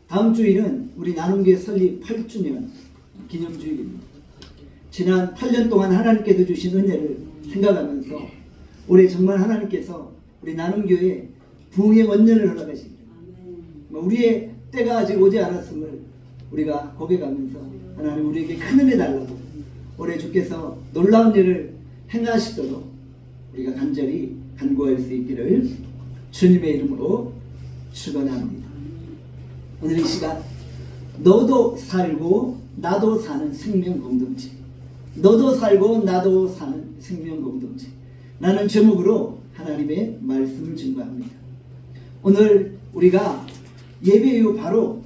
다음 주일은 우리 나눔교회 설립 8주년 기념주일입니다. 지난 8년 동안 하나님께서 주신 은혜를 생각하면서 올해 정말 하나님께서 우리 나눔교회에 부흥의 원년을 허락하시기를, 우리의 때가 아직 오지 않았음을 우리가 고백하면서 하나님 우리에게 큰 은혜 달라고 올해 주께서 놀라운 일을 행하시도록 우리가 간절히 간구할 수 있기를 주님의 이름으로 축원합니다. 오늘 이 시간 너도 살고 나도 사는 생명 공동체, 너도 살고 나도 사는 생명 공동체, 라는 제목으로 하나님의 말씀을 증거합니다. 오늘 우리가 예배 이후 바로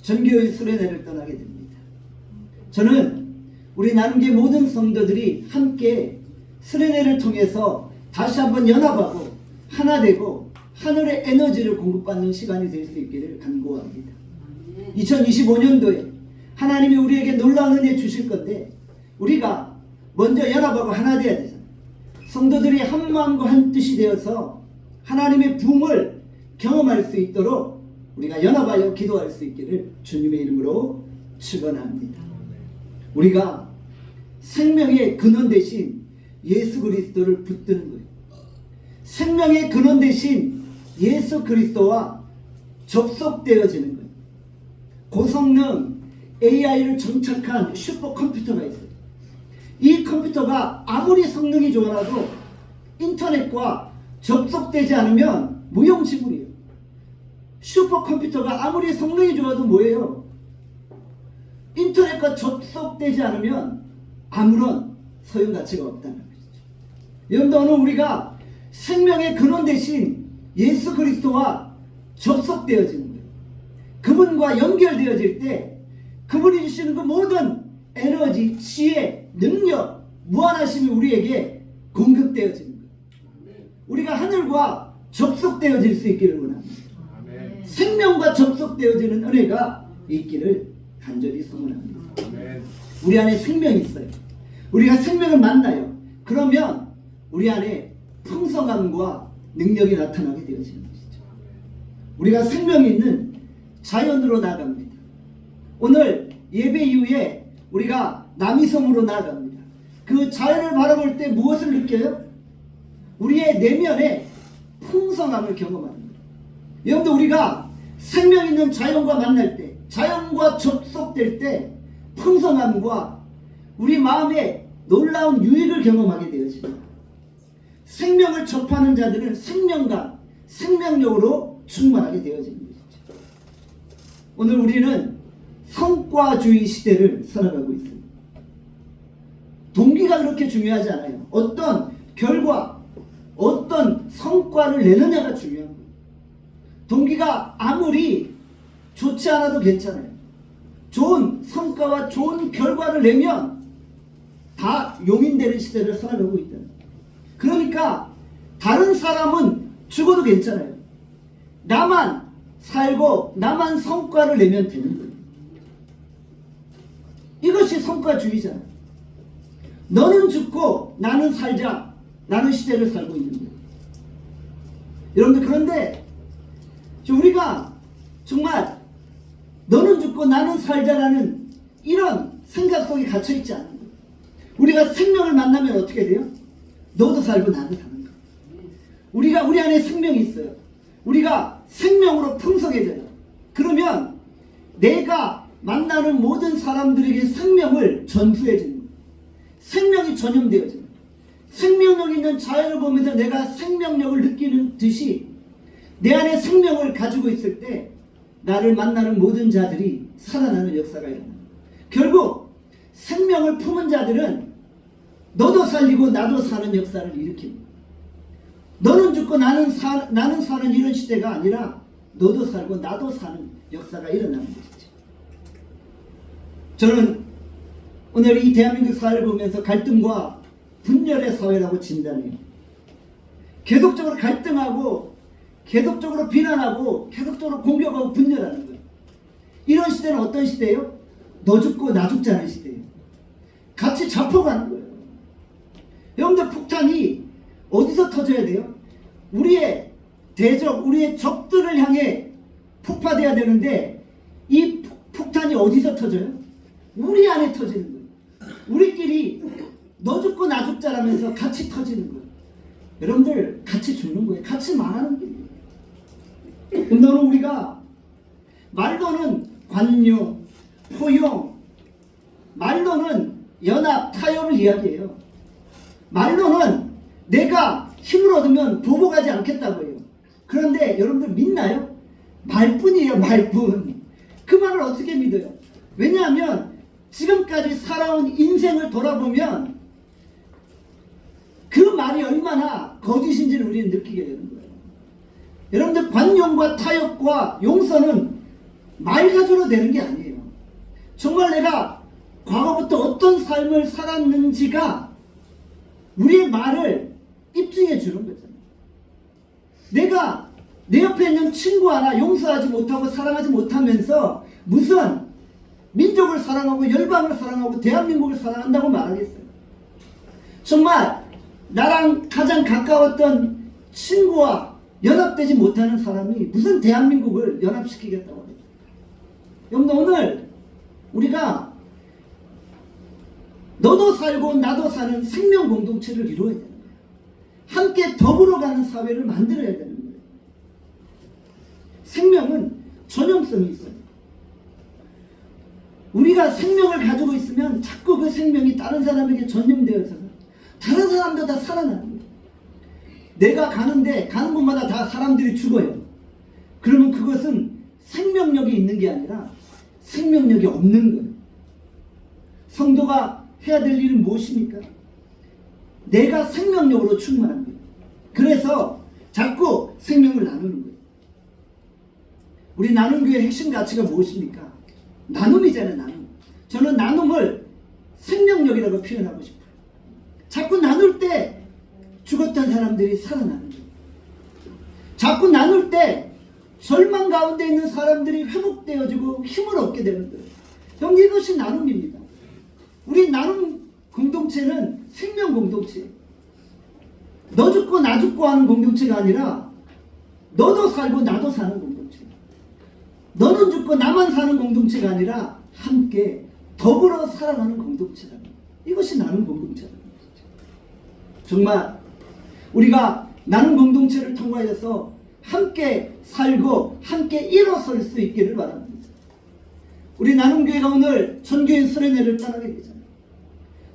전교회 수련회를 떠나게 됩니다. 저는 우리 나눔교회 모든 성도들이 함께 수련회를 통해서 다시 한번 연합하고 하나 되고 하늘의 에너지를 공급받는 시간이 될 수 있기를 간구합니다. 2025년도에 하나님이 우리에게 놀라운 은혜 주실 건데 우리가 먼저 연합하고 하나 되어야 되잖아요. 성도들이 한 마음과 한 뜻이 되어서 하나님의 부흥을 경험할 수 있도록 우리가 연합하여 기도할 수 있기를 주님의 이름으로 축원합니다. 우리가 생명의 근원 대신 예수 그리스도를 붙드는 거예요. 생명의 근원 대신 예수 그리스도와 접속되어지는 거예요. 고성능 AI를 정착한 슈퍼컴퓨터가 있어요. 이 컴퓨터가 아무리 성능이 좋아도 인터넷과 접속되지 않으면 무용지물이에요. 슈퍼컴퓨터가 아무리 성능이 좋아도 뭐예요? 인터넷과 접속되지 않으면 아무런 소용가치가 없다는 것이죠. 여러분들, 오늘 우리가 생명의 근원 대신 예수 그리스도와 접속되어지는 거예요. 그분과 연결되어질 때 그분이 주시는 그 모든 에너지, 지혜, 능력, 무한하심이 우리에게 공급되어지는 거예요. 우리가 하늘과 접속되어질 수 있기를 원합니다. 생명과 접속되어지는 은혜가 있기를 간절히 소원합니다. 우리 안에 생명이 있어요. 우리가 생명을 만나요. 그러면 우리 안에 풍성함과 능력이 나타나게 되어지는 것이죠. 우리가 생명이 있는 자연으로 나아갑니다. 오늘 예배 이후에 우리가 남이섬으로 나아갑니다. 그 자연을 바라볼 때 무엇을 느껴요? 우리의 내면에 풍성함을 경험합니다. 여러분들, 우리가 생명 있는 자연과 만날 때, 자연과 접속될 때 풍성함과 우리 마음에 놀라운 유익을 경험하게 되어집니다. 생명을 접하는 자들은 생명감, 생명력으로 충만하게 되어지는 것이죠. 오늘 우리는 성과주의 시대를 살아가고 있습니다. 동기가 그렇게 중요하지 않아요. 어떤 결과, 어떤 성과를 내느냐가 중요한 거예요. 동기가 아무리 좋지 않아도 괜찮아요. 좋은 성과와 좋은 결과를 내면 다 용인되는 시대를 살아가고 있다. 그러니까 다른 사람은 죽어도 괜찮아요. 나만 살고 나만 성과를 내면 되는 거예요. 이것이 성과주의잖아요. 너는 죽고 나는 살자, 라는 시대를 살고 있는 거예요. 여러분들, 그런데 우리가 정말 너는 죽고 나는 살자라는 이런 생각 속에 갇혀있지 않은 거예요. 우리가 생명을 만나면 어떻게 돼요? 너도 살고 나도 사는 거예요. 우리가 우리 안에 생명이 있어요. 우리가 생명으로 풍성해져요. 그러면 내가 만나는 모든 사람들에게 생명을 전수해 주는 거예요. 생명이 전염되어져요. 생명력 있는 자연을 보면서 내가 생명력을 느끼는 듯이 내 안에 생명을 가지고 있을 때 나를 만나는 모든 자들이 살아나는 역사가 일어나요. 결국 생명을 품은 자들은 너도 살리고 나도 사는 역사를 일으킵니다. 너는 죽고 나는 사는 이런 시대가 아니라 너도 살고 나도 사는 역사가 일어나는 것이죠. 저는 오늘 이 대한민국 사회를 보면서 갈등과 분열의 사회라고 진단해요. 계속적으로 갈등하고 계속적으로 비난하고 계속적으로 공격하고 분열하는 거예요. 이런 시대는 어떤 시대예요? 너 죽고 나 죽자는 시대예요. 같이 잡혀가는 거예요. 여러분들, 폭탄이 어디서 터져야 돼요? 우리의 대적, 우리의 적들을 향해 폭파돼야 되는데 이 폭탄이 어디서 터져요? 우리 안에 터지는 거예요. 우리끼리 너 죽고 나 죽자라면서 같이 터지는 거예요. 여러분들 같이 죽는 거예요. 같이 망하는 거예요. 너는 우리가 말로는 관용, 포용, 말로는 연합, 타협을 이야기해요. 말로는 내가 힘을 얻으면 보복하지 않겠다고 해요. 그런데 여러분들 믿나요? 말뿐이에요. 말뿐. 그 말을 어떻게 믿어요? 왜냐하면 지금까지 살아온 인생을 돌아보면 그 말이 얼마나 거짓인지를 우리는 느끼게 되는 거예요. 여러분들 관용과 타협과 용서는 말 가지로 되는 게 아니에요. 정말 내가 과거부터 어떤 삶을 살았는지가 우리의 말을 입증해 주는 거잖아요. 내가 내 옆에 있는 친구 하나 용서하지 못하고 사랑하지 못하면서 무슨 민족을 사랑하고 열방을 사랑하고 대한민국을 사랑한다고 말하겠어요. 정말 나랑 가장 가까웠던 친구와 연합되지 못하는 사람이 무슨 대한민국을 연합시키겠다고 합니다. 여러분 오늘 우리가 너도 살고 나도 사는 생명 공동체를 이루어야 되는 거예요. 함께 더불어가는 사회를 만들어야 되는 거예요. 생명은 전용성이 있어요. 우리가 생명을 가지고 있으면 자꾸 그 생명이 다른 사람에게 전용되어서 다른 사람도 다 살아나는 거예요. 내가 가는데 가는 곳마다 다 사람들이 죽어요. 그러면 그것은 생명력이 있는 게 아니라 생명력이 없는 거예요. 성도가 해야 될 일은 무엇입니까? 내가 생명력으로 충만한 거예요. 그래서 자꾸 생명을 나누는 거예요. 우리 나눔교회의 핵심 가치가 무엇입니까? 나눔이잖아요. 나눔. 저는 나눔을 생명력이라고 표현하고 싶어요. 자꾸 나눌 때 죽었던 사람들이 살아나는 거예요. 자꾸 나눌 때 절망 가운데 있는 사람들이 회복되어지고 힘을 얻게 되는 거예요. 형, 이것이 나눔입니다. 우리 나눔 공동체는 생명 공동체예요. 너 죽고 나 죽고 하는 공동체가 아니라 너도 살고 나도 사는 공동체. 너는 죽고 나만 사는 공동체가 아니라 함께 더불어 살아가는 공동체라는 거예요. 이것이 나눔 공동체라는 거죠. 정말 우리가 나눔 공동체를 통하여서 함께 살고 함께 일어설 수 있기를 바랍니다. 우리 나눔교회가 오늘 전교인 수련회를 떠나게 되잖아요.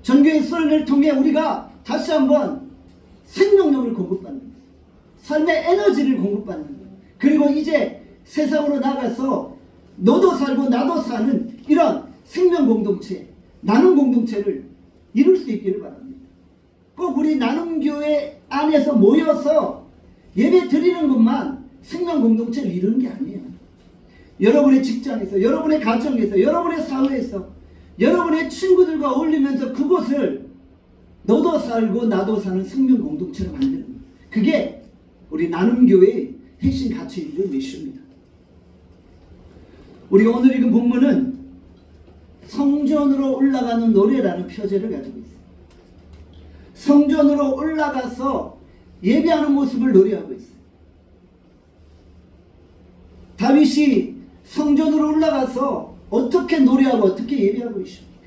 전교인 수련회를 통해 우리가 다시 한번 생명력을 공급받는 거예요. 삶의 에너지를 공급받는 거예요. 그리고 이제 세상으로 나가서 너도 살고 나도 사는 이런 생명 공동체, 나눔 공동체를 이룰 수 있기를 바랍니다. 꼭 우리 나눔교회 안에서 모여서 예배 드리는 것만 생명 공동체를 이루는 게 아니에요. 여러분의 직장에서, 여러분의 가정에서, 여러분의 사회에서, 여러분의 친구들과 어울리면서 그곳을 너도 살고 나도 사는 생명 공동체를 만드는 거예요. 그게 우리 나눔교회의 핵심 가치이고 미션입니다. 우리가 오늘 읽은 본문은 성전으로 올라가는 노래라는 표제를 가지고 있어요. 성전으로 올라가서 예배하는 모습을 노래하고 있어요. 다윗이 성전으로 올라가서 어떻게 노래하고 어떻게 예배하고 있습니까?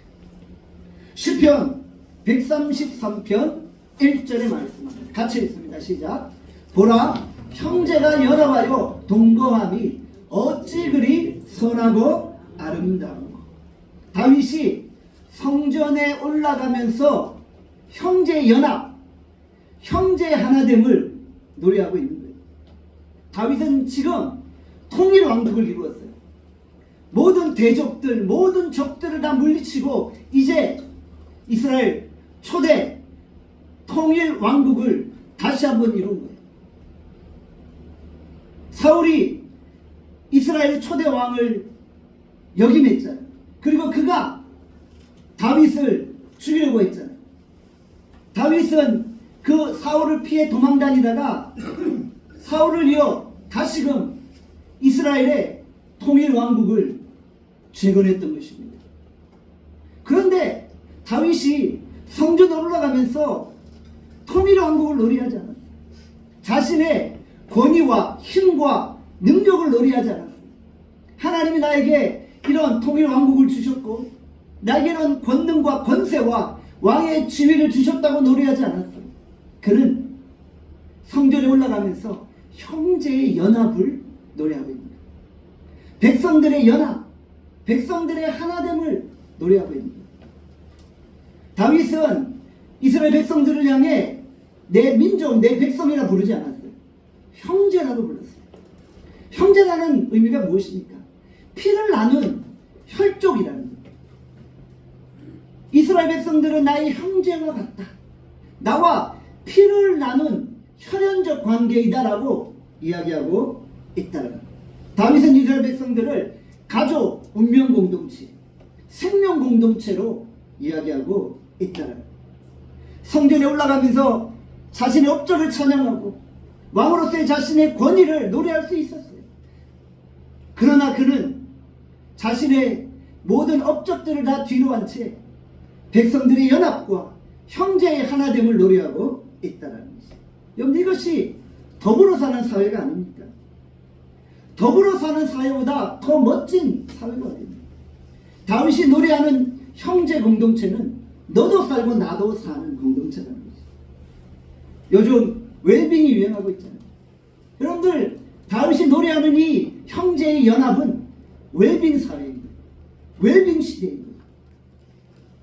시편 133편 1절의 말씀입니다. 같이 읽습니다. 시작. 보라, 형제가 연합하여 동거함이 어찌 그리 선하고 아름다운고. 다윗이 성전에 올라가면서 형제 연합, 형제 하나됨을 노래하고 있는 거예요. 다윗은 지금 통일 왕국을 이루었어요. 모든 대적들, 모든 적들을 다 물리치고 이제 이스라엘 초대 통일 왕국을 다시 한번 이룬 거예요. 사울이 이스라엘의 초대 왕을 역임했잖아요. 그리고 그가 다윗을 죽이려고 했잖아요. 다윗은 그 사울을 피해 도망다니다가 사울을 이어 다시금 이스라엘의 통일 왕국을 재건했던 것입니다. 그런데 다윗이 성전으로 올라가면서 통일 왕국을 노래하지 않았어요. 자신의 권위와 힘과 능력을 노래하지 않았어요. 하나님이 나에게 이런 통일 왕국을 주셨고 나에게는 권능과 권세와 왕의 지위를 주셨다고 노래하지 않았어요. 그는 성전에 올라가면서 형제의 연합을 노래하고 있는 거예요. 백성들의 연합, 백성들의 하나됨을 노래하고 있는 거예요. 다윗은 이스라엘 백성들을 향해 내 민족, 내 백성이라 부르지 않았어요. 형제라고 불렀어요. 형제라는 의미가 무엇입니까? 피를 나눈 혈족이라는 거예요. 이스라엘 백성들은 나의 형제와 같다. 나와 피를 나눈 혈연적 관계이다라고 이야기하고 있다는 거예요. 다윗은 이스라엘 백성들을 가족, 운명 공동체, 생명 공동체로 이야기하고 있다는 거예요. 성전에 올라가면서 자신의 업적을 찬양하고 왕으로서의 자신의 권위를 노래할 수 있었어요. 그러나 그는 자신의 모든 업적들을 다 뒤로 한 채 백성들의 연합과 형제의 하나됨을 노래하고 있다는 것이죠. 여러분, 이것이 더불어 사는 사회가 아닙니까? 더불어 사는 사회보다 더 멋진 사회가 됩니다. 다윗이 노래하는 형제 공동체는 너도 살고 나도 사는 공동체라는 거죠. 요즘 웰빙이 유행하고 있잖아요. 여러분들, 다윗이 노래하는 이 형제의 연합은 웰빙 사회입니다. 웰빙 시대입니다.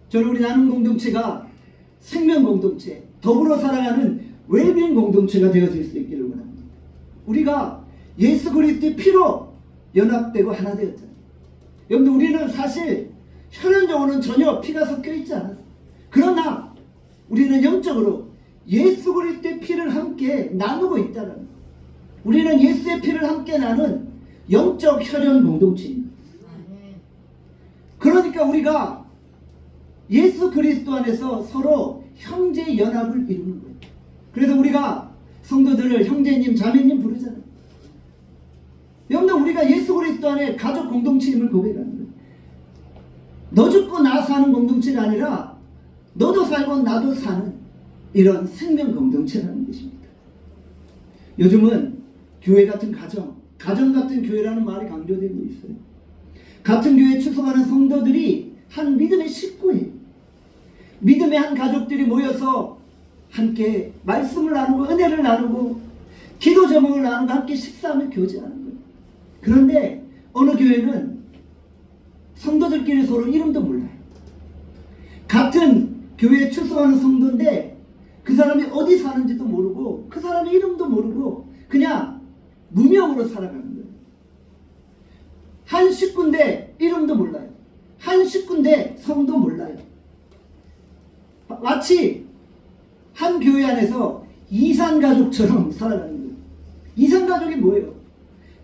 저는 우리 나눔 공동체가 생명 공동체, 더불어 살아가는 웰빙 공동체가 되어질 수 있기를 원합니다. 우리가 예수 그리스도의 피로 연합되고 하나 되었잖아요. 여러분들, 우리는 사실 혈연적으로는 전혀 피가 섞여 있지 않았어요. 그러나 우리는 영적으로 예수 그리스도의 피를 함께 나누고 있다는 거예요. 우리는 예수의 피를 함께 나눈 영적 혈연 공동체입니다. 그러니까 우리가 예수 그리스도 안에서 서로 형제 연합을 이루는 거예요. 그래서 우리가 성도들을 형제님, 자매님 부르잖아요. 여러분들, 우리가 예수 그리스도 안에 가족 공동체임을 고백하는 거예요. 너 죽고 나 사는 공동체가 아니라 너도 살고 나도 사는 이런 생명 공동체라는 것입니다. 요즘은 교회 같은 가정 같은 교회라는 말이 강조되고 있어요. 같은 교회에 출석하는 성도들이 한 믿음의 식구예요. 믿음의 한 가족들이 모여서 함께 말씀을 나누고 은혜를 나누고 기도 제목을 나누고 함께 식사하며 교제하는 거예요. 그런데 어느 교회는 성도들끼리 서로 이름도 몰라요. 같은 교회에 출석하는 성도인데 그 사람이 어디 사는지도 모르고 그 사람의 이름도 모르고 그냥 무명으로 살아가는 거예요. 한 식구인데 이름도 몰라요. 한 식구인데 성도 몰라요. 마치 한 교회 안에서 이산가족처럼 살아가는 거예요. 이산가족이 뭐예요?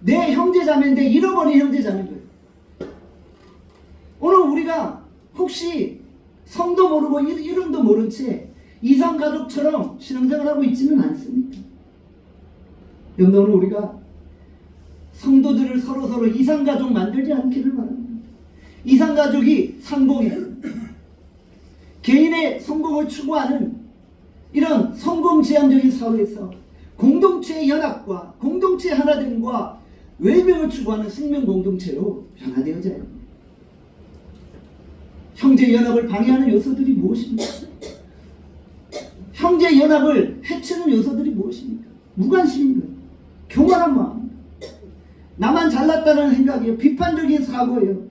내 형제자매인데 잃어버린 형제자매인 거예요. 오늘 우리가 혹시 성도 모르고 이름도 모른 채 이산가족처럼 신앙생활하고 있지는 않습니까? 여러분, 오늘 우리가 성도들을 서로 이산가족 만들지 않기를 바랍니다. 이산가족이 상봉이에요. 개인의 성공을 추구하는 이런 성공지향적인 사회에서 공동체의 연합과 공동체의 하나됨과 웰빙을 추구하는 생명 공동체로 변화되어져야 합니다. 형제 연합을 방해하는 요소들이 무엇입니까? 형제 연합을 해치는 요소들이 무엇입니까? 무관심입니다. 교만한 마음, 나만 잘났다는 생각이에요. 비판적인 사고예요.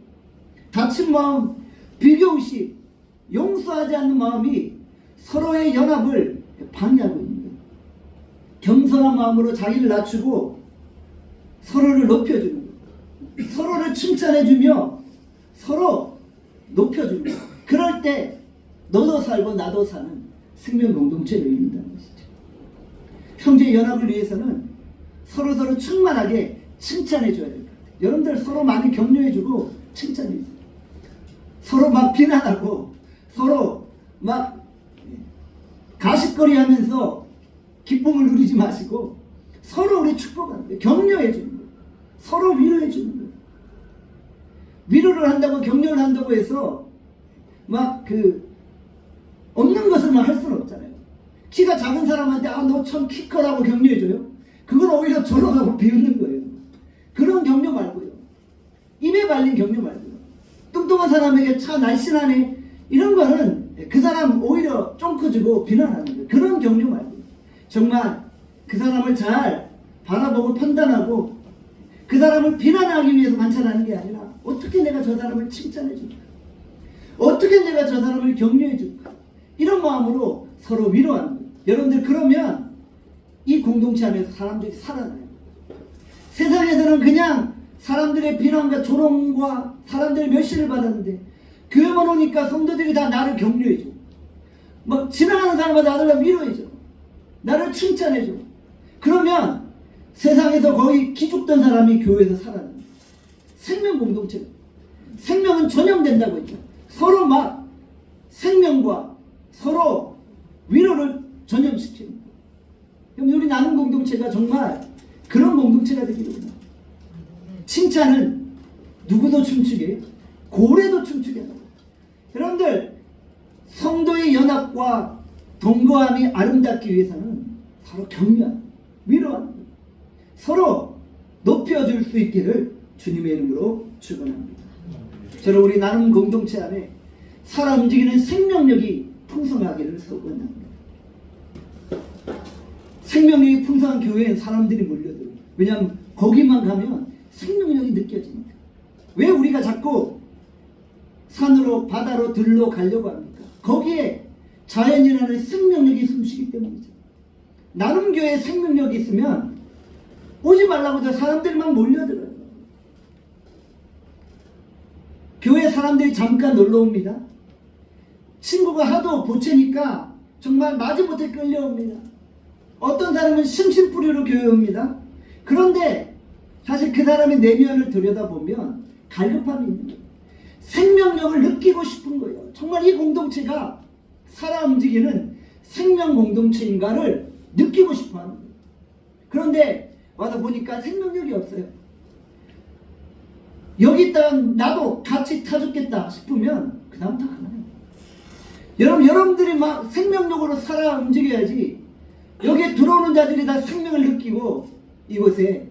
다친 마음, 비교의식, 용서하지 않는 마음이 서로의 연합을 방해하고 있는 거예요. 겸손한 마음으로 자기를 낮추고 서로를 높여주는 거예요. 서로를 칭찬해주며 서로 높여주는 거예요. 그럴 때 너도 살고 나도 사는 생명 공동체를 이룬다는 것이죠. 형제 연합을 위해서는 서로 충만하게 칭찬해줘야 될 것 같아요. 여러분들 서로 많이 격려해주고 칭찬해주세요. 서로 막 비난하고 서로 막 가십거리 하면서 기쁨을 누리지 마시고 서로 우리 축복하는 거예요. 격려해주는 거예요. 서로 위로해주는 거예요. 위로를 한다고 격려를 한다고 해서 막 없는 것을만 할 수는 없잖아요. 키가 작은 사람한테 너 참 키 커라고 격려해줘요? 그건 오히려 조롱하고 비웃는 거예요. 그런 격려 말고요. 이 말린 격려 말고, 뚱뚱한 사람에게 차 날씬하네 이런 거는 그 사람 오히려 쫑커주고 비난하는 거예요. 그런 격려 말고, 정말 그 사람을 잘 바라보고 판단하고 그 사람을 비난하기 위해서 관찰하는 게 아니라 어떻게 내가 저 사람을 칭찬해 줄까, 어떻게 내가 저 사람을 격려해 줄까, 이런 마음으로 서로 위로하는 거예요. 여러분들, 그러면 이 공동체 안에서 사람들이 살아나요. 세상에서는 그냥 사람들의 비난과 조롱과 사람들의 멸시를 받았는데, 교회만 오니까 성도들이 다 나를 격려해줘. 막 지나가는 사람마다 나를 위로해줘. 나를 칭찬해줘. 그러면 세상에서 거의 기죽던 사람이 교회에서 살아나요. 생명 공동체. 생명은 전염된다고 했죠. 서로 막 생명과 서로 위로를 전염시키는 거예요. 그럼 우리 나눔 공동체가 정말 그런 공동체가 되기를 원합니다. 칭찬은 누구도 춤추게 해요. 고래도 춤추게 합니다. 여러분들, 성도의 연합과 동거함이 아름답기 위해서는 서로 격려하는, 위로하는 거예요. 서로 높여줄 수 있기를 주님의 이름으로 축원합니다. 저는 우리 나눔 공동체 안에 살아 움직이는 생명력이 풍성하기를 소원합니다. 생명력이 풍성한 교회엔 사람들이 몰려들어요. 왜냐하면 거기만 가면 생명력이 느껴집니다. 왜 우리가 자꾸 산으로 바다로 들로 가려고 합니까? 거기에 자연이라는 생명력이 숨쉬기 때문이죠. 나눔교회에 생명력이 있으면 오지 말라고 저 사람들이 막 몰려들어요. 교회 사람들이 잠깐 놀러 옵니다. 친구가 하도 보채니까 정말 마지못해 끌려옵니다. 어떤 사람은 심심풀이로 교회 옵니다. 그런데 사실 그 사람의 내면을 들여다보면 갈급함이 있는 거예요. 생명력을 느끼고 싶은 거예요. 정말 이 공동체가 살아 움직이는 생명 공동체인가를 느끼고 싶어 하는 거예요. 그런데 와서 보니까 생명력이 없어요. 여기 있다가 나도 같이 타죽겠다 싶으면 그 다음 다 가나요. 여러분들이 막 생명력으로 살아 움직여야지 여기에 들어오는 자들이 다 생명을 느끼고 이곳에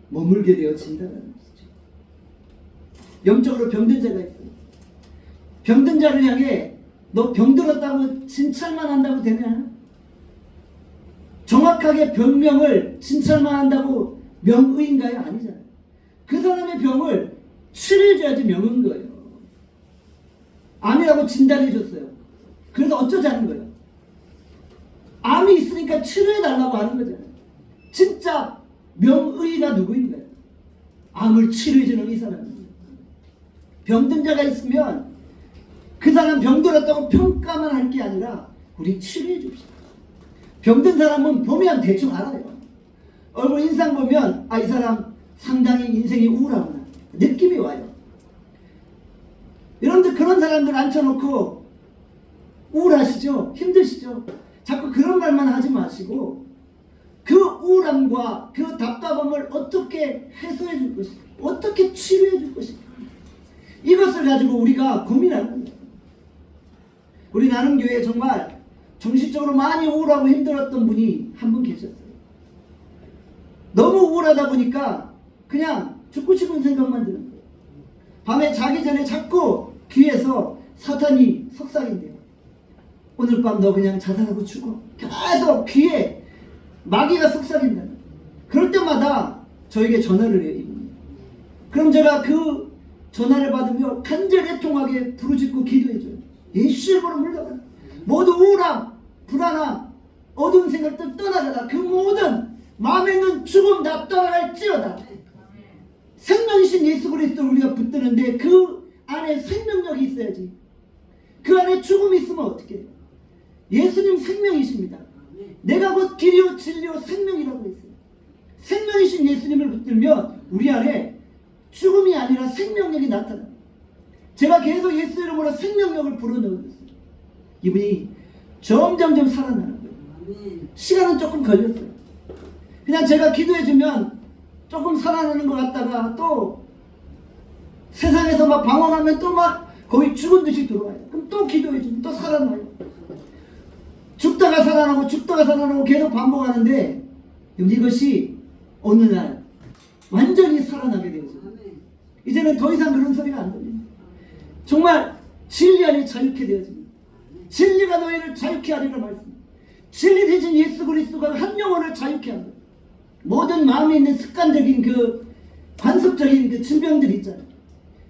머물게 되어진다는 것이죠. 영적으로 병든 자가 있어요. 병든 자를 향해 너 병들었다고 진찰만 한다고 되냐? 정확하게 병명을 진찰만 한다고 명의인가요? 아니잖아요. 그 사람의 병을 치료해줘야지 명인 거예요. 암이라고 진단해줬어요. 그래서 어쩌자는 거예요. 암이 있으니까 치료해달라고 하는 거잖아요. 진짜 명의가 누구인 거예요? 암을 치료해주는 의사라는 거예요. 병든 자가 있으면 그 사람 병들었다고 평가만 할 게 아니라 우리 치료해 줍시다. 병든 사람은 보면 대충 알아요. 얼굴 인상 보면 이 사람 상당히 인생이 우울하구나 느낌이 와요. 여러분들 그런 사람들 앉혀놓고 우울하시죠? 힘드시죠? 자꾸 그런 말만 하지 마시고 그 우울함과 그 답답함을 어떻게 해소해 줄 것인가, 어떻게 치료해 줄 것인가, 이것을 가지고 우리가 고민하는 거예요. 우리 나눔교회에 정말 정신적으로 많이 우울하고 힘들었던 분이 한 분 계셨어요. 너무 우울하다 보니까 그냥 죽고 싶은 생각만 드는 거예요. 밤에 자기 전에 자꾸 귀에서 사탄이 속삭인대요. 오늘 밤 너 그냥 자살하고 죽어. 계속 귀에 마귀가 속삭인다. 그럴 때마다 저에게 전화를 해요. 그럼 제가 그 전화를 받으며 간절히 애통하게 부르짖고 기도해줘요. 예수 이름으로 물러가라. 모두 우울함, 불안함, 어두운 생각들 떠나가라. 그 모든 마음에 있는 죽음 다 떠나갈지어다. 생명이신 예수 그리스도를 우리가 붙드는데 그 안에 생명력이 있어야지. 그 안에 죽음이 있으면 어떻게 해요? 예수님 생명이십니다. 내가 곧 길이요 진리요 생명이라고 했어요. 생명이신 예수님을 붙들면 우리 안에 죽음이 아니라 생명력이 나타나요. 제가 계속 예수 이름으로 생명력을 불어넣었어요. 이분이 점점점 살아나는 거예요. 시간은 조금 걸렸어요. 그냥 제가 기도해주면 조금 살아나는 것 같다가 또 세상에서 막 방황하면 또 막 거의 죽은 듯이 들어와요. 그럼 또 기도해주면 또 살아나요. 죽다가 살아나고 죽다가 살아나고 계속 반복하는데 이것이 어느 날 완전히 살아나게 되어서 이제는 더 이상 그런 소리가 안 들립니다. 정말 진리 안에 자유케 되어집니다. 진리가 너희를 자유케 하리라 말씀. 진리 대신 예수 그리스도가 한 영혼을 자유케 한다. 모든 마음에 있는 습관적인 그 관습적인 그 질병들 있잖아요.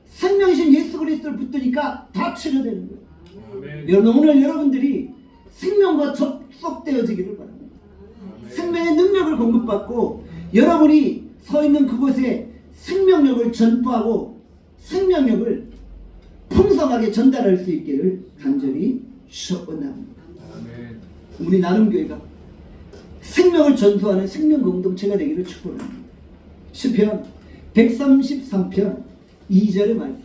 생명이신 예수 그리스도를 붙드니까 다 치료되는 거예요. 여러분, 오늘 여러분들이 생명과 접속되어지기를 바랍니다. 생명의 능력을 공급받고 여러분이 서 있는 그곳에 생명력을 전파하고 생명력을 풍성하게 전달할 수 있기를 간절히 축원합니다. 우리 나눔교회가 생명을 전수하는 생명 공동체가 되기를 축원합니다. 시편 133편 2절의 말씀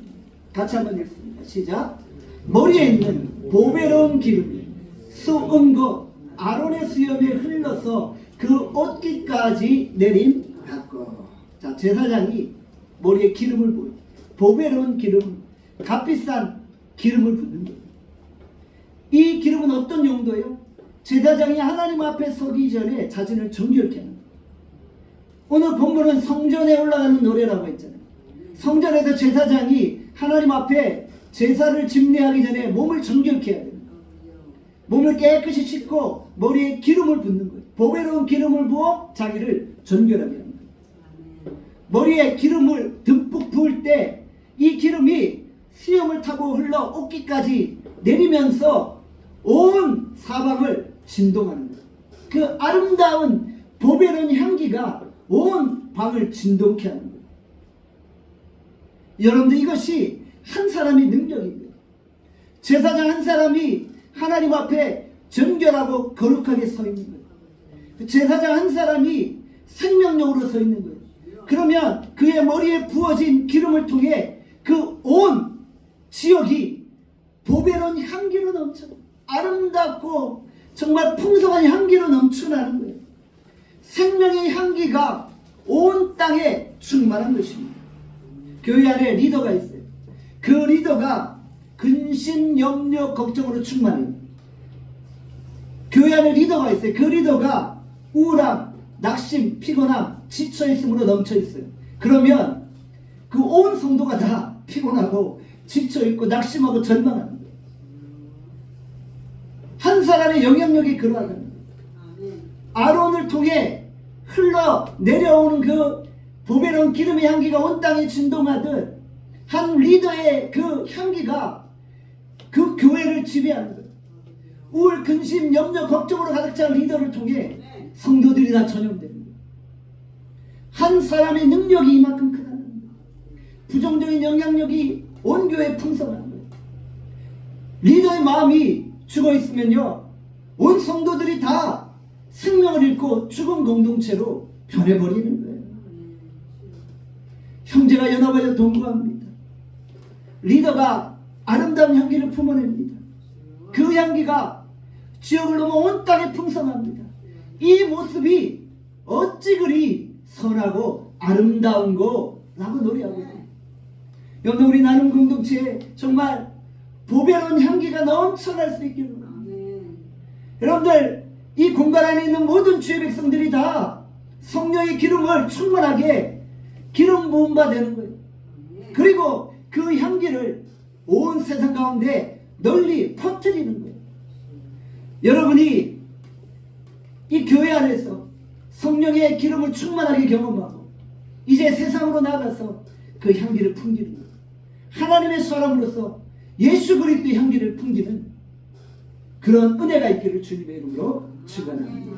같이 한번 읽습니다. 시작. 머리에 있는 보배로운 기름이 수음과 아론의 수염에 흘러서 그 옷깃까지 내림 받고. 자, 제사장이 머리에 기름을 부어 보배로운 기름, 값비싼 기름을 붓는 거예요. 이 기름은 어떤 용도예요? 제사장이 하나님 앞에 서기 전에 자신을 정결케 하는 거예요. 오늘 본문은 성전에 올라가는 노래라고 했잖아요. 성전에서 제사장이 하나님 앞에 제사를 집례하기 전에 몸을 정결케 해야 됩니다. 몸을 깨끗이 씻고 머리에 기름을 붓는 거예요. 보배로운 기름을 부어 자기를 정결하게 합니다. 머리에 기름을 듬뿍 부을 때 이 기름이 수염을 타고 흘러 옷깃까지 내리면서 온 사방을 진동하는 거예요. 그 아름다운 보배로운 향기가 온 방을 진동케 하는 거예요. 여러분들, 이것이 한 사람의 능력입니다. 제사장 한 사람이 하나님 앞에 정결하고 거룩하게 서 있는 거예요. 제사장 한 사람이 생명력으로 서 있는 거예요. 그러면 그의 머리에 부어진 기름을 통해 그 온 지역이 보배로운 향기로 넘쳐 아름답고 정말 풍성한 향기로 넘쳐나는 거예요. 생명의 향기가 온 땅에 충만한 것입니다. 교회 안에 리더가 있어요. 그 리더가 근심, 염려, 걱정으로 충만해요. 교회 안에 리더가 있어요. 그 리더가 우울함, 낙심, 피곤함, 지쳐있음으로 넘쳐있어요. 그러면 그 온 성도가 다 피곤하고 지쳐있고 낙심하고 절망하는 거예요. 한 사람의 영향력이 그러하다는 거예요. 아론을 통해 흘러 내려오는 그 보배로운 기름의 향기가 온 땅에 진동하듯 한 리더의 그 향기가 그 교회를 지배하는 거예요. 우울, 근심, 염려, 걱정으로 가득 찬 리더를 통해 성도들이 다 전염되는 거예요. 한 사람의 능력이 이만큼 크다는 거예요. 부정적인 영향력이 온 교회에 풍성한 거예요. 리더의 마음이 죽어있으면요, 온 성도들이 다 생명을 잃고 죽은 공동체로 변해버리는 거예요. 형제가 연합하여 동거합니다. 리더가 아름다운 향기를 품어냅니다. 그 향기가 지역을 넘어 온 땅에 풍성합니다. 이 모습이 어찌 그리 선하고 아름다운고 라고 노래하고 있어요. 여러분, 우리 나눔 공동체에 정말 보배로운 향기가 넘쳐날 수 있기를 바랍니다. 여러분들, 이 공간 안에 있는 모든 주의 백성들이 다 성령의 기름을 충만하게 기름 부음 받는 거예요. 그리고 그 향기를 온 세상 가운데 널리 퍼뜨리는 거예요. 여러분이 이 교회 안에서 성령의 기름을 충만하게 경험하고 이제 세상으로 나가서 그 향기를 풍기는 거예요. 하나님의 사람으로서 예수 그리스도의 향기를 풍기는 그런 은혜가 있기를 주님의 이름으로 축원합니다.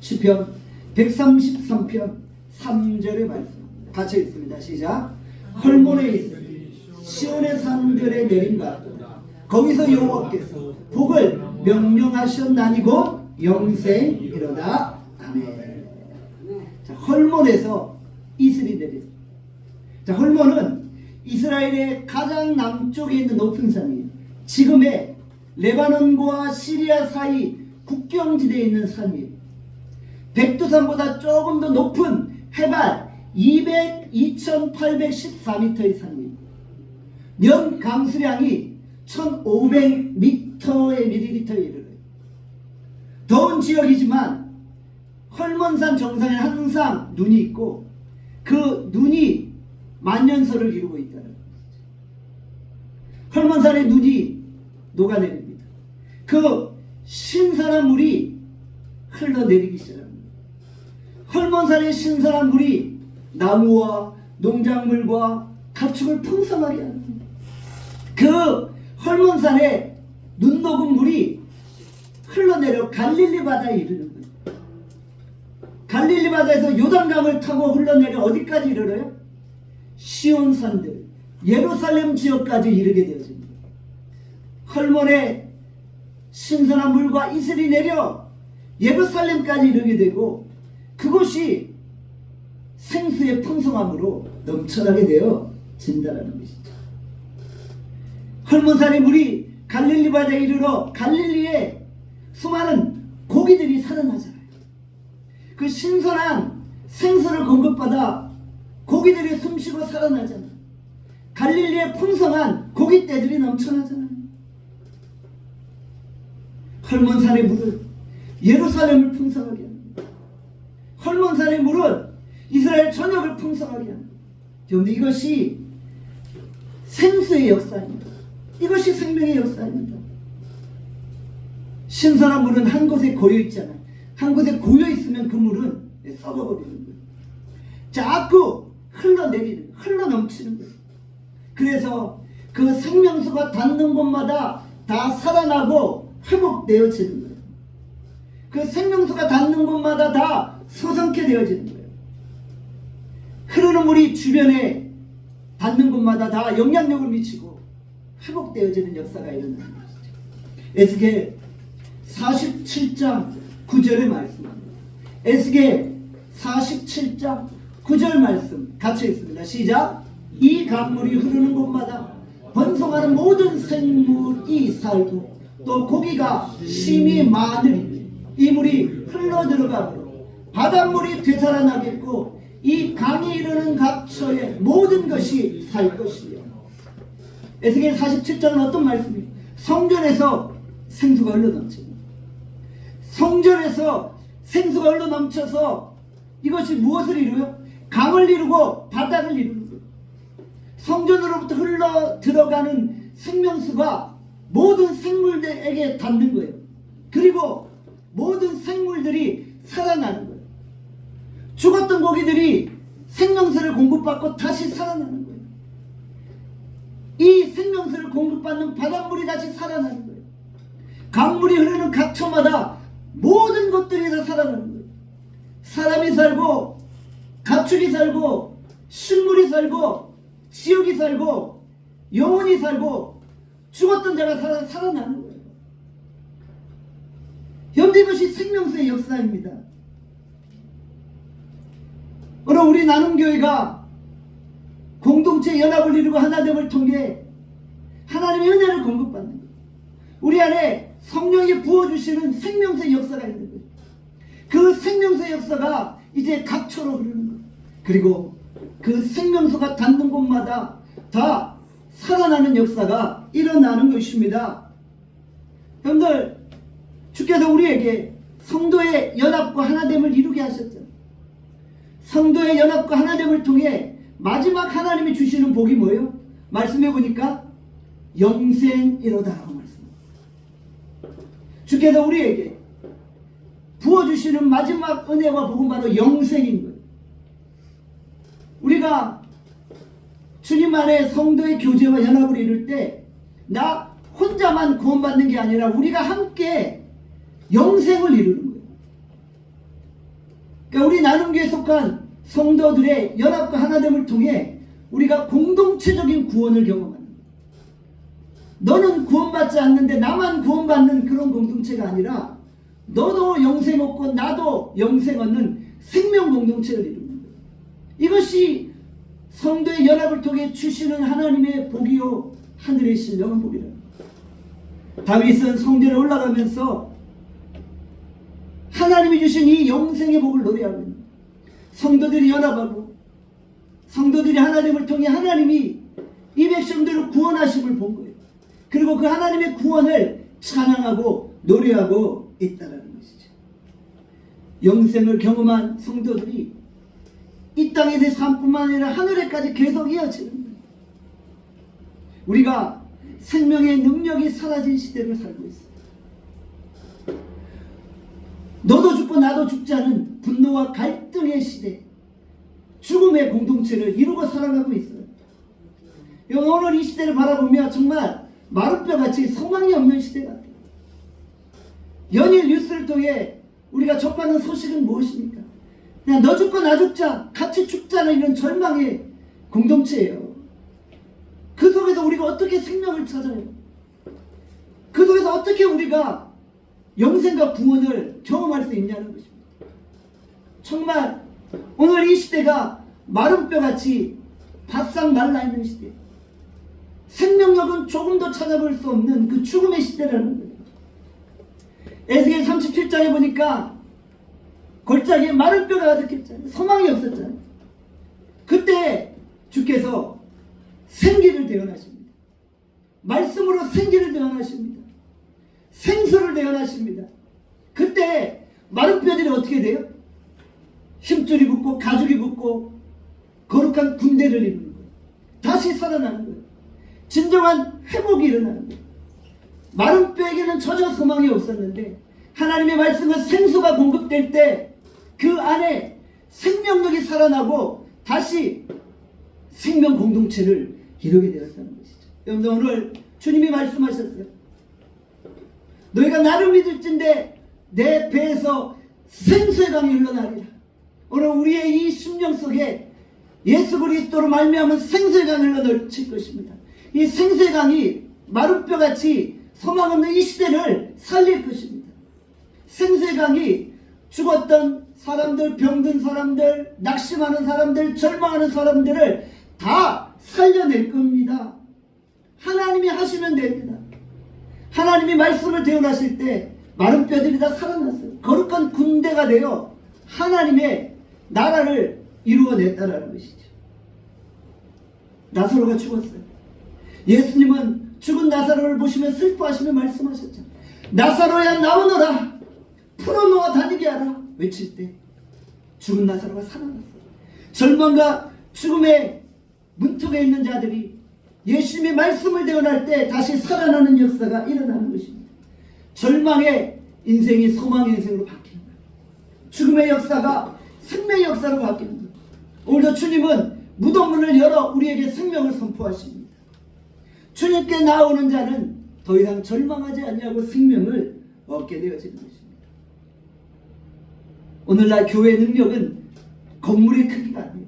시편 133편 3절의 말씀 같이 읽습니다. 시작. 헐몬에 있으니 시온의 산들에 내린 것 거기서 여호와께서 복을 명령하셨나니 곧 영생이로다. 아멘. 자, 헐몬에서 이슬이 내렸습니다. 자, 헐몬은 이스라엘의 가장 남쪽에 있는 높은 산이에요. 지금의 레바논과 시리아 사이 국경지대에 있는 산이에요. 백두산보다 조금 더 높은 해발 2814m의 산이에요. 연 강수량이 1500m의 밀리리터에 이르러요. 더운 지역이지만 헐몬산 정상에 항상 눈이 있고 그 눈이 만년설을 이루고 있다는 것이죠. 헐몬산의 눈이 녹아내립니다. 그 신선한 물이 흘러내리기 시작합니다. 헐몬산의 신선한 물이 나무와 농작물과 가축을 풍성하게 합니다. 그 헐몬산의 눈 녹은 물이 흘러내려 갈릴리 바다에 이르는 거예요. 갈릴리 바다에서 요단강을 타고 흘러내려 어디까지 이르러요? 시온산들, 예루살렘 지역까지 이르게 되어집니다. 헐몬의 신선한 물과 이슬이 내려 예루살렘까지 이르게 되고 그곳이 생수의 풍성함으로 넘쳐나게 되어진다는 것이죠. 헐몬산의 물이 갈릴리 바다에 이르러 갈릴리에 수많은 고기들이 살아나잖아요. 그 신선한 생수를 공급받아 고기들이 숨쉬고 살아나잖아요. 갈릴리에 풍성한 고깃떼들이 넘쳐나잖아요. 헐몬산의 물은 예루살렘을 풍성하게 합니다. 헐몬산의 물은 이스라엘 전역을 풍성하게 합니다. 그런데 이것이 생수의 역사입니다. 이것이 생명의 역사입니다. 신선한 물은 한 곳에 고여있잖아요. 한 곳에 고여있으면 그 물은 썩어버리는 거예요. 자꾸 흘러내리는, 흘러넘치는 거예요. 그래서 그 생명수가 닿는 곳마다 다 살아나고 회복되어지는 거예요. 그 생명수가 닿는 곳마다 다 소성케 되어지는 거예요. 흐르는 물이 주변에 닿는 곳마다 다 영향력을 미치고 회복되어지는 역사가 일어나는 것이죠. 에스겔 47장 9절의 말씀입니다. 에스겔 47장 9절 말씀 같이 읽습니다. 시작. 이 강물이 흐르는 곳마다 번성하는 모든 생물이 살고 또 고기가 심히 많으니 이 물이 흘러들어가므로 바닷물이 되살아나겠고 이 강이 이르는 각처의 모든 것이 살 것이요. 에스겔 47장은 어떤 말씀입니까? 성전에서 생수가 흘러넘칩니다. 성전에서 생수가 흘러넘쳐서 이것이 무엇을 이루요? 강을 이루고 바다를 이루는 거예요. 성전으로부터 흘러 들어가는 생명수가 모든 생물들에게 닿는 거예요. 그리고 모든 생물들이 살아나는 거예요. 죽었던 고기들이 생명수를 공급받고 다시 살아나는 거예요. 이 생명수를 공급받는 바닷물이 다시 살아나는 거예요. 강물이 흐르는 각처마다 모든 것들이 다 살아나는 거예요. 사람이 살고 가축이 살고 식물이 살고 지역이 살고 영혼이 살고 죽었던 자가 살아나는 거예요. 현대 이것이 생명수의 역사입니다. 오늘 우리 나눔교회가 공동체 연합을 이루고 하나됨을 통해 하나님의 은혜를 공급받는 거예요. 우리 안에 성령이 부어주시는 생명수의 역사가 있는 거예요. 그 생명수의 역사가 이제 각처로 흐르는 거예요. 그리고 그 생명수가 닿는 곳마다 다 살아나는 역사가 일어나는 것입니다. 여러분들, 주께서 우리에게 성도의 연합과 하나됨을 이루게 하셨죠. 성도의 연합과 하나됨을 통해 마지막 하나님이 주시는 복이 뭐예요? 말씀해 보니까 영생이로다라고 말씀합니다. 주께서 우리에게 부어주시는 마지막 은혜와 복은 바로 영생인 거예요. 우리가 주님 안에 성도의 교제와 연합을 이룰 때 나 혼자만 구원받는 게 아니라 우리가 함께 영생을 이루는 거예요. 그러니까 우리 나눔교회에 속한 성도들의 연합과 하나됨을 통해 우리가 공동체적인 구원을 경험하는 거예요. 너는 구원받지 않는데 나만 구원받는 그런 공동체가 아니라 너도 영생 얻고 나도 영생 얻는 생명 공동체를 이루는 거예요. 이것이 성도의 연합을 통해 주시는 하나님의 복이요 하늘의 신령한 복이라. 다윗은 성전에 올라가면서 하나님이 주신 이 영생의 복을 노래하고 있는 거예요. 성도들이 연합하고 성도들이 하나님을 통해 하나님이 이 백성들을 구원하심을 본 거예요. 그리고 그 하나님의 구원을 찬양하고 노래하고 있다는 것이죠. 영생을 경험한 성도들이 이 땅에서의 삶뿐만 아니라 하늘에까지 계속 이어지는 거예요. 우리가 생명의 능력이 사라진 시대를 살고 있어요. 너도 죽고 나도 죽지 않은 분노와 갈등의 시대, 죽음의 공동체를 이루고 살아가고 있어요. 오늘 이 시대를 바라보며 정말 마룻뼈같이 소망이 없는 시대 같아요. 연일 뉴스를 통해 우리가 접하는 소식은 무엇입니까? 그냥 너 죽고 나 죽자, 같이 죽자는 이런 절망의 공동체예요. 그 속에서 우리가 어떻게 생명을 찾아요? 그 속에서 어떻게 우리가 영생과 구원을 경험할 수 있냐는 것입니다. 정말 오늘 이 시대가 마른 뼈같이 바싹 말라있는 시대, 생명력은 조금도 찾아볼 수 없는 그 죽음의 시대라는 거예요. 에스겔 37장에 보니까 골짜기에 마른 뼈가 가득했잖아요. 소망이 없었잖아요. 그때 주께서 생기를 대언하십니다. 말씀으로 생기를 대언하십니다. 생수를 대언하십니다. 그때 마른 뼈들이 어떻게 돼요? 힘줄이 붙고 가죽이 붙고 거룩한 군대를 이루는 거예요. 다시 살아나는 거예요. 진정한 회복이 일어나는 거예요. 마른 뼈에게는 전혀 소망이 없었는데 하나님의 말씀과 생수가 공급될 때 그 안에 생명력이 살아나고 다시 생명 공동체를 이루게 되었다는 것이죠. 여러분들 오늘 주님이 말씀하셨어요. 너희가 나를 믿을진데 내 배에서 생수의 강이 흘러나리라. 오늘 우리의 이 심령 속에 예수 그리스도로 말미암은 생수의 강이 흘러넘칠 것입니다. 이 생수의 강이 마른 뼈같이 소망 없는 이 시대를 살릴 것입니다. 생수의 강이 죽었던 사람들, 병든 사람들, 낙심하는 사람들, 절망하는 사람들을 다 살려낼 겁니다. 하나님이 하시면 됩니다. 하나님이 말씀을 대언하실 때 마른 뼈들이 다 살아났어요. 거룩한 군대가 되어 하나님의 나라를 이루어냈다라는 것이죠. 나사로가 죽었어요. 예수님은 죽은 나사로를 보시며 슬퍼하시며 말씀하셨죠. 나사로야 나오너라. 풀어놓아 다니게 하라. 외칠 때 죽은 나사로가 살아났어요. 절망과 죽음의 문턱에 있는 자들이 예수님의 말씀을 대언할 때 다시 살아나는 역사가 일어나는 것입니다. 절망의 인생이 소망의 인생으로 바뀌는 거예요. 죽음의 역사가 생명의 역사로 바뀌는 거예요. 오늘도 주님은 무덤문을 열어 우리에게 생명을 선포하십니다. 주님께 나오는 자는 더 이상 절망하지 않냐고 생명을 얻게 되어지는 것입니다. 오늘날 교회의 능력은 건물의 크기가 아니에요.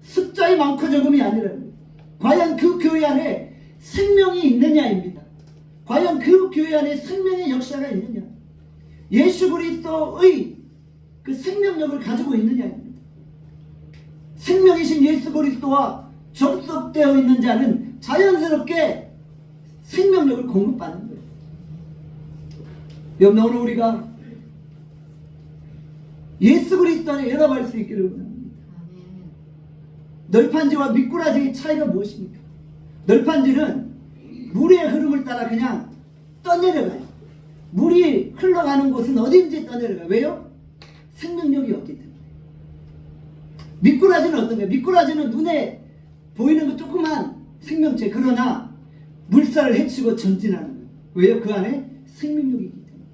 숫자의 많고 적음이 아니라는 거예요. 과연 그 교회 안에 생명이 있느냐입니다. 과연 그 교회 안에 생명의 역사가 있느냐, 예수 그리스도의 그 생명력을 가지고 있느냐입니다. 생명이신 예수 그리스도와 접속되어 있는 자는 자연스럽게 생명력을 공급받는 거예요. 여러분, 오늘 우리가 예수 그리스도 안에 연합할 수 있기를 원합니다. 널판지와 미꾸라지의 차이가 무엇입니까? 널판지는 물의 흐름을 따라 그냥 떠내려가요. 물이 흘러가는 곳은 어딘지 떠내려가요. 왜요? 생명력이 없기 때문에. 미꾸라지는 어떤가요? 미꾸라지는 눈에 보이는 그 조그만 생명체, 그러나 물살을 헤치고 전진하는 거예요. 왜요? 그 안에 생명력이 있기 때문에.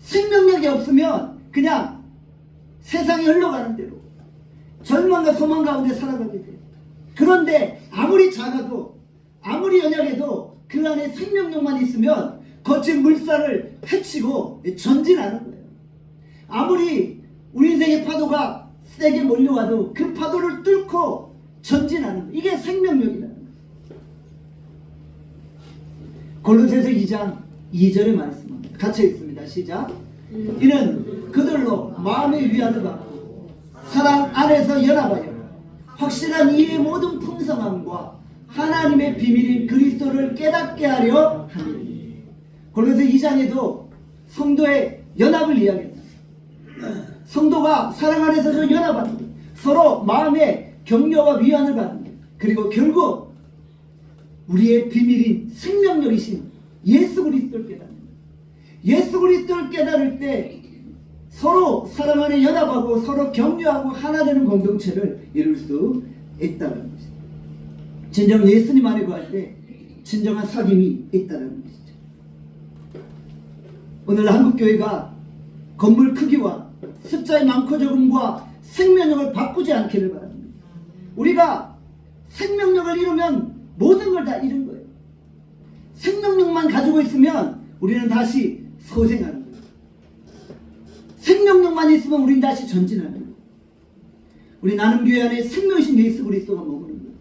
생명력이 없으면 그냥 세상이 흘러가는 대로 절망과 소망 가운데 살아가게 돼요. 그런데 아무리 작아도 아무리 연약해도 그 안에 생명력만 있으면 거친 물살을 헤치고 전진하는 거예요. 아무리 우리 인생의 파도가 세게 몰려와도 그 파도를 뚫고 전진하는 거예요. 이게 생명력이라는 거예요. 골로새서 2장 2절의 말씀입니다. 같이 읽습니다. 시작. 이는 그들로 마음의 위안을 받고 사랑 안에서 연합하여 확실한 이의 모든 풍성함과 하나님의 비밀인 그리스도를 깨닫게 하려 하니. 골로새 2장에도 성도의 연합을 이야기합니다. 성도가 사랑 안에서도 연합하는 거예요. 서로 마음의 격려와 위안을 받는 거예요. 그리고 결국 우리의 비밀인 생명력이신 예수 그리스도를 깨닫는 거예요. 예수 그리스도를 깨달을 때 서로 사람 안에 연합하고 서로 격려하고 하나 되는 공동체를 이룰 수 있다는 것이죠. 진정 예수님 안에 거할 때 진정한 사귐이 있다는 것이죠. 오늘 한국교회가 건물 크기와 숫자의 많고 적음과 생명력을 바꾸지 않기를 바랍니다. 우리가 생명력을 잃으면 모든 걸 다 잃은 거예요. 생명력만 가지고 있으면 우리는 다시 소생하는 거예요. 생명력만 있으면 우리는 다시 전진하는 거예요. 우리 나눔교회 안에 생명이신 예수 그리스도가 머무는 거예요.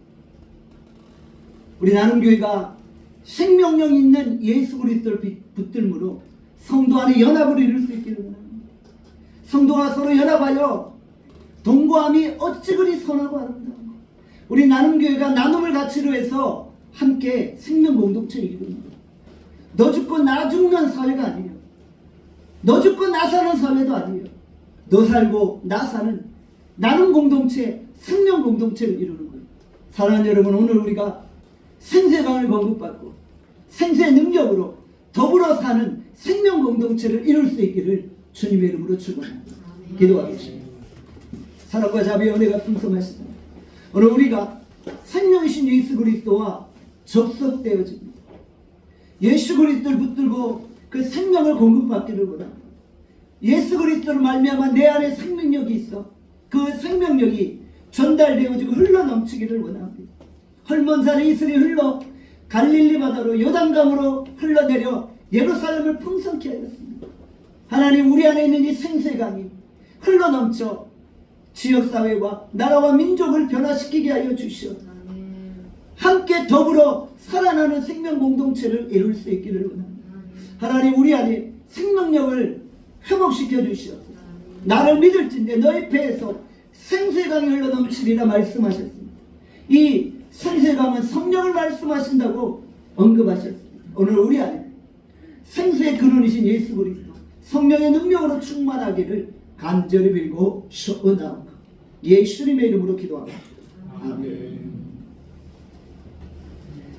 우리 나눔교회가 생명력 있는 예수 그리스도를 붙들므로 성도 안에 연합을 이룰 수 있기를 원합니다. 성도가 서로 연합하여 동거함이 어찌 그리 선하고 아름다운가. 우리 나눔교회가 나눔을 가치로 해서 함께 생명 공동체를 이룹니다. 너 죽고 나 죽는 사회가 아니에요. 너 죽고 나 사는 사회도 아니에요. 너 살고 나 사는 나눔 공동체, 생명 공동체를 이루는 거예요. 사랑하는 여러분, 오늘 우리가 생세강을 공급받고 생수의 능력으로 더불어 사는 생명 공동체를 이룰 수 있기를 주님의 이름으로 축원합니다. 기도하겠습니다. 사랑과 자비의 은혜가 풍성하시다. 오늘 우리가 생명이신 예수 그리스도와 접속되어집니다. 예수 그리스도를 붙들고 그 생명을 공급받기를 원합니다. 예수 그리스도를 말미암아 내 안에 생명력이 있어 그 생명력이 전달되어지고 흘러넘치기를 원합니다. 헐몬산의 이슬이 흘러 갈릴리 바다로 요단강으로 흘러내려 예루살렘을 풍성케 하였습니다. 하나님, 우리 안에 있는 이 생수의 강이 흘러넘쳐 지역사회와 나라와 민족을 변화시키게 하여 주시옵소서. 함께 더불어 살아나는 생명 공동체를 이룰 수 있기를 원합니다. 하나님, 우리 안에 생명력을 회복시켜 주시옵소서. 나를 믿을진대 너희 배에서 생수의 강이 흘러넘치리라 말씀하셨습니다. 이 생수의 강은 성령을 말씀하신다고 언급하셨습니다. 오늘 우리 안에 생수의 근원이신 예수 그리스도 성령의 능력으로 충만하기를 간절히 빌고 소원하옵나이다. 예수님의 이름으로 기도합니다. 아멘.